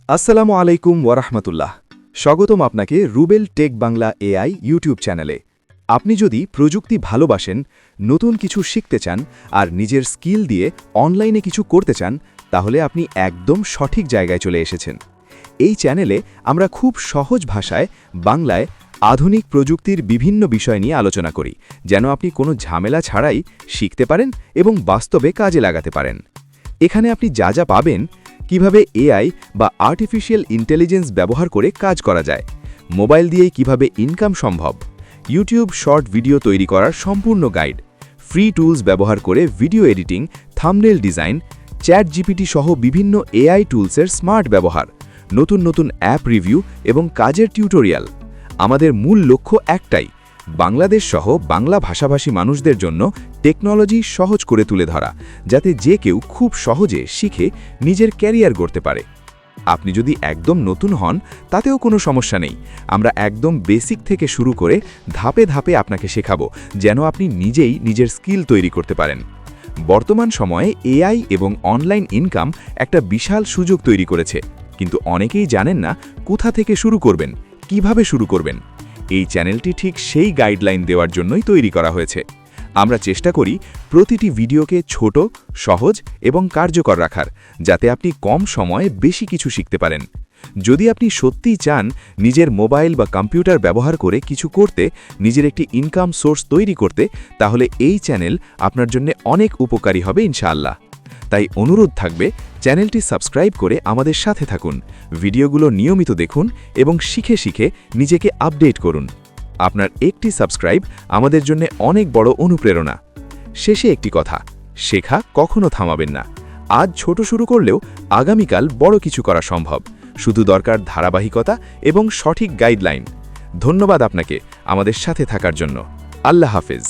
আসসালামু আলাইকুম ওয়ারাহমাতুল্লাহ। স্বাগতম আপনাকে Rubel tech Bangla AI YouTube চ্যানেলে। আপনি যদি প্রযুক্তি ভালোবাসেন, নতুন কিছু শিখতে চান আর নিজের স্কিল দিয়ে অনলাইনে কিছু করতে চান, তাহলে আপনি একদম সঠিক জায়গায় চলে এসেছেন। এই চ্যানেলে আমরা খুব সহজ ভাষায় বাংলায় আধুনিক প্রযুক্তির বিভিন্ন বিষয় নিয়ে আলোচনা করি, যেন আপনি কোনো ঝামেলা ছাড়াই শিখতে পারেন এবং বাস্তবে কাজে লাগাতে পারেন। এখানে আপনি যা যা পাবেন, কিভাবে এআই বা আর্টিফিশিয়াল ইন্টেলিজেন্স ব্যবহার করে কাজ করা যায়, মোবাইল দিয়েই কিভাবে ইনকাম সম্ভব, ইউটিউব শর্ট ভিডিও তৈরি করার সম্পূর্ণ গাইড, ফ্রি টুলস ব্যবহার করে video editing, thumbnail design, chat GPT সহ বিভিন্ন এআই টুলসের স্মার্ট ব্যবহার, নতুন নতুন অ্যাপ রিভিউ এবং কাজের টিউটোরিয়াল। আমাদের মূল লক্ষ্য একটাই, বাংলাদেশ সহ বাংলা ভাষাভাষী মানুষদের জন্য টেকনোলজি সহজ করে তুলে ধরা, যাতে যে কেউ খুব সহজে শিখে নিজের ক্যারিয়ার গড়তে পারে। আপনি যদি একদম নতুন হন, তাতেও কোনো সমস্যা নেই। আমরা একদম বেসিক থেকে শুরু করে ধাপে ধাপে আপনাকে শেখাবো, যেন আপনি নিজেই নিজের স্কিল তৈরি করতে পারেন। বর্তমান সময়ে এআই এবং অনলাইন ইনকাম একটা বিশাল সুযোগ তৈরি করেছে, কিন্তু অনেকেই জানেন না কোথা থেকে শুরু করবেন, কিভাবে শুরু করবেন। এই চ্যানেলটি ঠিক সেই গাইডলাইন দেওয়ার জন্যই তৈরি করা হয়েছে। আমরা চেষ্টা করি প্রতিটি ভিডিওকে ছোট, সহজ এবং কার্যকর রাখার, যাতে আপনি কম সময়ে বেশি কিছু শিখতে পারেন। যদি আপনি সত্যিই চান নিজের মোবাইল বা কম্পিউটার ব্যবহার করে কিছু করতে, নিজের একটি ইনকাম সোর্স তৈরি করতে, তাহলে এই চ্যানেল আপনার জন্য অনেক উপকারী হবে ইনশাআল্লাহ। তাই অনুরোধ থাকবে, চ্যানেলটি সাবস্ক্রাইব করে আমাদের সাথে থাকুন, ভিডিওগুলো নিয়মিত দেখুন এবং শিখে শিখে নিজেকে আপডেট করুন। আপনার একটি সাবস্ক্রাইব আমাদের জন্য অনেক বড় অনুপ্রেরণা। শেষে একটি কথা, শেখা কখনো থামাবেন না। আজ ছোট শুরু করলেও আগামীকাল বড় কিছু করা সম্ভব। শুধু দরকার ধারাবাহিকতা এবং সঠিক গাইডলাইন। ধন্যবাদ আপনাকে আমাদের সাথে থাকার জন্য। আল্লাহ হাফেজ।